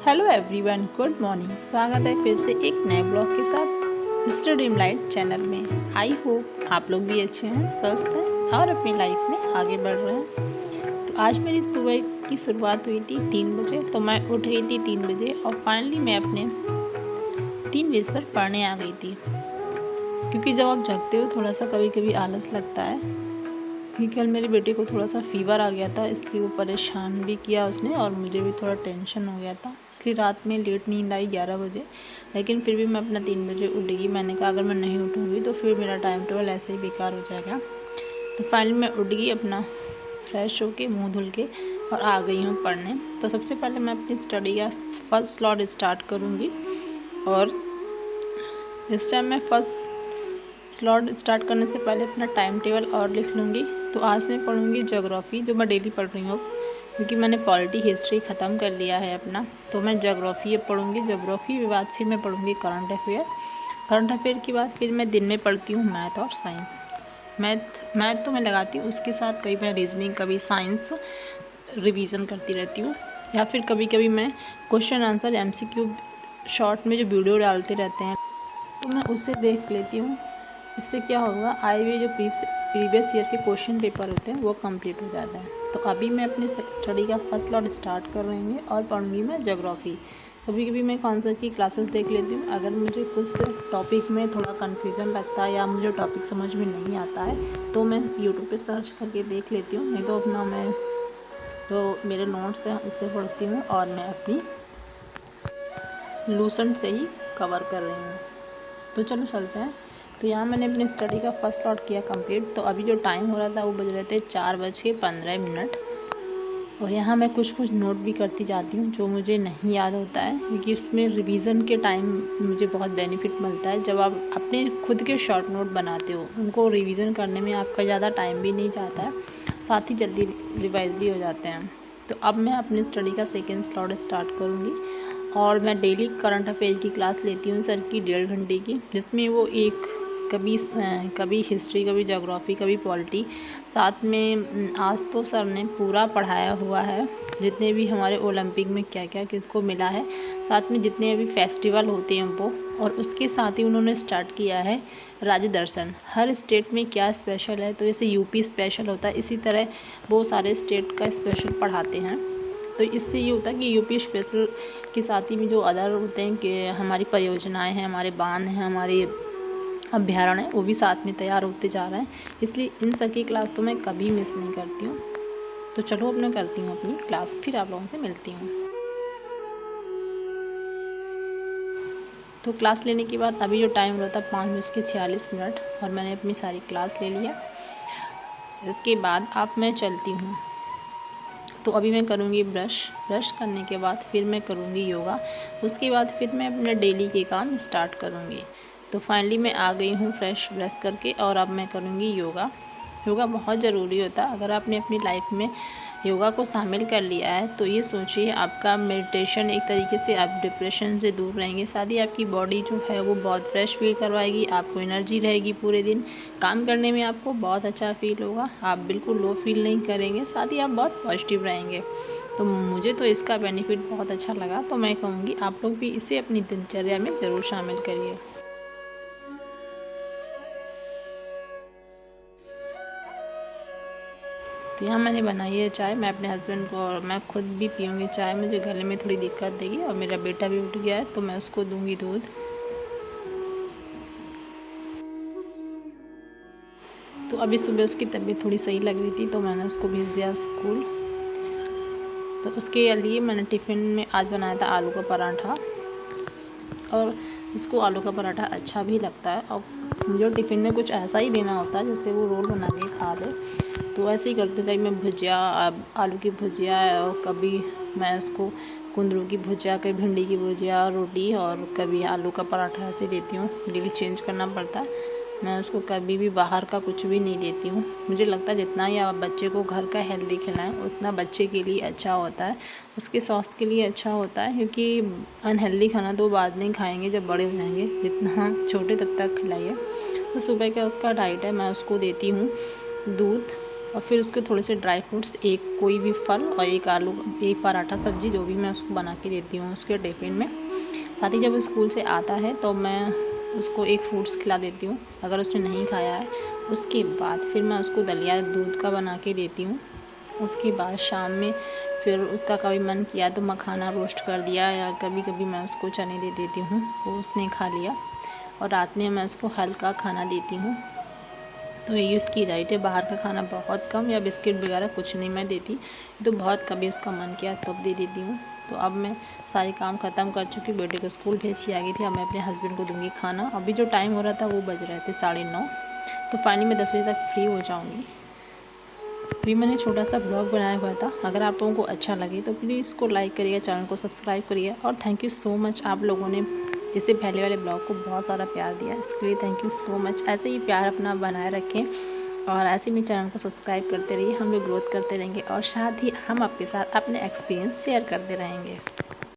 Hello everyone, good morning. स्वागत है फिर से एक नए ब्लॉग के साथ हिस्ट्री ड्रीम लाइट चैनल में। आई होप आप लोग भी अच्छे हैं, स्वस्थ हैं और अपनी लाइफ में आगे बढ़ रहे हैं। तो आज मेरी सुबह की शुरुआत हुई थी 3 बजे, तो मैं उठ गई थी 3 बजे और फाइनली मैं अपने 3 बजे पर पढ़ने आ गई थी। क्योंकि जब आप जगते हो थोड़ा सा कभी कभी आलस लगता है। क्योंकि कल मेरी बेटी को थोड़ा सा फीवर आ गया था, इसलिए वो परेशान भी किया उसने और मुझे भी थोड़ा टेंशन हो गया था, इसलिए रात में लेट नींद आई 11 बजे। लेकिन फिर भी मैं अपना 3 बजे उठ गई। मैंने कहा अगर मैं नहीं उठूँगी तो फिर मेरा टाइम टेबल ऐसे ही बेकार हो जाएगा। तो फाइनली मैं उठ गई, अपना फ्रेश होके मुँह धुल के और आ गई हूँ पढ़ने। तो सबसे पहले मैं अपनी स्टडी का फर्स्ट स्लॉट स्टार्ट करूँगी और इस टाइम मैं फर्स्ट स्लॉट स्टार्ट करने से पहले अपना टाइम टेबल और लिख लूँगी। तो आज मैं पढ़ूँगी ज्योग्राफ़ी, जो मैं डेली पढ़ रही हूँ क्योंकि मैंने पॉलिटी हिस्ट्री ख़त्म कर लिया है अपना। तो मैं ज्योग्राफ़ी अब पढ़ूँगी। ज्योग्राफ़ी के बाद फिर मैं पढ़ूँगी करंट अफेयर। करंट अफेयर के बाद फिर मैं दिन में पढ़ती हूँ मैथ और साइंस। मैथ तो मैं लगाती हूँ, उसके साथ कभी मैं रीजनिंग, कभी साइंस रिवीजन करती रहती हूँ, या फिर कभी कभी मैं क्वेश्चन आंसर MCQ शॉर्ट में जो वीडियो डालते रहते हैं तो मैं उसे देख लेती हूँ। इससे क्या होगा, आए हुए जो प्रीवियस ईयर के क्वेश्चन पेपर होते हैं वो कंप्लीट हो जाता है। तो अभी मैं अपनी स्टडी का फर्स्ट लॉट स्टार्ट कर रही हूँ और पढ़ूँगी मैं ज्योग्राफ़ी। कभी कभी मैं कॉन्सेप्ट की क्लासेस देख लेती हूँ। अगर मुझे कुछ टॉपिक में थोड़ा कन्फ्यूज़न लगता है या मुझे टॉपिक समझ में नहीं आता है तो मैं यूट्यूब पे सर्च करके देख लेती हूँ, नहीं तो अपना मैं जो मेरे नोट्स हैं उससे पढ़ती हूँ और मैं अपनी लूसेंट से ही कवर कर रही हूँ। तो चलो चलते हैं। तो यहाँ मैंने अपनी स्टडी का फर्स्ट लॉट किया कंप्लीट। तो अभी जो टाइम हो रहा था वो बज रहे थे 4:15 और यहाँ मैं कुछ नोट भी करती जाती हूँ जो मुझे नहीं याद होता है, क्योंकि इसमें रिवीजन के टाइम मुझे बहुत बेनिफिट मिलता है। जब आप अपने खुद के शॉर्ट नोट बनाते हो, उनको रिवीजन करने में आपका ज़्यादा टाइम भी नहीं जाता है, साथ ही जल्दी रिवाइज भी हो जाते हैं। तो अब मैं अपनी स्टडी का सेकेंड स्लॉट स्टार्ट करूँगी और मैं डेली करंट अफेयर की क्लास लेती हूँ सर की 1.5 घंटे की, जिसमें वो कभी हिस्ट्री, कभी ज्योग्राफी, कभी पॉलिटी, साथ में आज तो सर ने पूरा पढ़ाया हुआ है जितने भी हमारे ओलंपिक में क्या क्या किसको मिला है, साथ में जितने भी फेस्टिवल होते हैं वो, और उसके साथ ही उन्होंने स्टार्ट किया है राज्य दर्शन। हर स्टेट में क्या स्पेशल है, तो जैसे यूपी स्पेशल होता है, इसी तरह वो सारे स्टेट का स्पेशल पढ़ाते हैं। तो इससे ये होता है कि यूपी स्पेशल के साथ ही में जो अदर होते हैं कि हमारी परियोजनाएं हैं, हमारे बांध हैं, हमारे अभ्यारण्य हैं, वो भी साथ में तैयार होते जा रहे हैं। इसलिए इन सब की क्लास तो मैं कभी मिस नहीं करती हूँ। तो चलो अब मैं करती हूँ अपनी क्लास, फिर आप लोगों से मिलती हूँ। तो क्लास लेने के बाद अभी जो टाइम रहता है 5:46 और मैंने अपनी सारी क्लास ले लिया। इसके बाद अब मैं चलती हूँ। तो अभी मैं करूँगी ब्रश करने के बाद फिर मैं करूँगी योगा। उसके बाद फिर मैं अपना डेली के काम स्टार्ट करूँगी। तो फाइनली मैं आ गई हूँ फ्रेश ब्रश करके और अब मैं करूँगी योगा। योगा बहुत ज़रूरी होता है। अगर आपने अपनी लाइफ में योगा को शामिल कर लिया है तो ये सोचिए आपका मेडिटेशन, एक तरीके से आप डिप्रेशन से दूर रहेंगे। साथ ही आपकी बॉडी जो है वो बहुत फ्रेश फील करवाएगी, आपको एनर्जी रहेगी, पूरे दिन काम करने में आपको बहुत अच्छा फील होगा, आप बिल्कुल लो फील नहीं करेंगे, साथ ही आप बहुत पॉजिटिव रहेंगे। तो मुझे तो इसका बेनिफिट बहुत अच्छा लगा, तो मैं कहूँगी आप लोग भी इसे अपनी दिनचर्या में ज़रूर शामिल करिए। तो यहाँ मैंने बनाई है चाय, मैं अपने हस्बैंड को और मैं खुद भी पीऊँगी चाय। मुझे गले में थोड़ी दिक्कत देगी और मेरा बेटा भी उठ गया है तो मैं उसको दूँगी दूध। तो अभी सुबह उसकी तबीयत थोड़ी सही लग रही थी तो मैंने उसको भेज दिया स्कूल। तो उसके लिए मैंने टिफ़िन में आज बनाया था आलू का पराठा, और उसको आलू का पराठा अच्छा भी लगता है। और मुझे टिफ़िन में कुछ ऐसा ही देना होता है जैसे वो रोल बना के खा ले, तो ऐसे ही करती हूँ। कभी मैं भुजिया, आलू की भुजिया, और कभी मैं उसको कुंदरू की भुजिया, कभी भिंडी की भुजिया, रोटी, और कभी आलू का पराठा ऐसे देती हूँ। डेली चेंज करना पड़ता है। मैं उसको कभी भी बाहर का कुछ भी नहीं देती हूँ। मुझे लगता है जितना ही आप बच्चे को घर का हेल्दी खिलाएं उतना बच्चे के लिए अच्छा होता है, उसके स्वास्थ्य के लिए अच्छा होता है। क्योंकि अनहेल्दी खाना तो बाद में खाएंगे जब बड़े हो जाएंगे, जितना छोटे तब तक खिलाइए। तो सुबह का उसका डाइट है, मैं उसको देती हूँ दूध, और फिर उसके थोड़े से ड्राई फ्रूट्स, एक कोई भी फल और एक आलू, एक पराठा सब्जी जो भी मैं उसको बना के देती हूँ उसके टिफ़िन में। साथ ही जब स्कूल से आता है तो मैं उसको एक फ्रूट्स खिला देती हूँ अगर उसने नहीं खाया है। उसके बाद फिर मैं उसको दलिया दूध का बना के देती हूँ। उसके बाद शाम में फिर उसका कभी मन किया तो मखाना रोस्ट कर दिया, या कभी कभी मैं उसको चने दे देती हूँ, वो उसने खा लिया। और रात में मैं उसको हल्का खाना देती हूँ। तो ये उसकी डाइट है, बाहर का खाना बहुत कम, या बिस्किट वगैरह कुछ नहीं मैं देती, तो बहुत कभी उसका मन किया तब दे देती हूँ। तो अब मैं सारे काम ख़त्म कर चुकी, बेटे को स्कूल भेज के आ गई थी। अब मैं अपने हस्बैंड को दूंगी खाना। अभी जो टाइम हो रहा था वो बज रहे थे 9:30, तो फाइनली मैं 10 बजे तक फ्री हो जाऊँगी। तो ये मैंने छोटा सा ब्लॉग बनाया हुआ था। अगर आप लोगों को अच्छा लगे तो प्लीज़ इसको लाइक करिए, चैनल को सब्सक्राइब करिए। और थैंक यू सो मच, आप लोगों ने इससे पहले वाले ब्लॉग को बहुत सारा प्यार दिया, इसके लिए थैंक यू सो मच। ऐसे ही प्यार अपना बनाए रखें और ऐसे ही चैनल को सब्सक्राइब करते रहिए। हम लोग ग्रोथ करते रहेंगे और साथ ही हम आपके साथ अपने एक्सपीरियंस शेयर करते रहेंगे।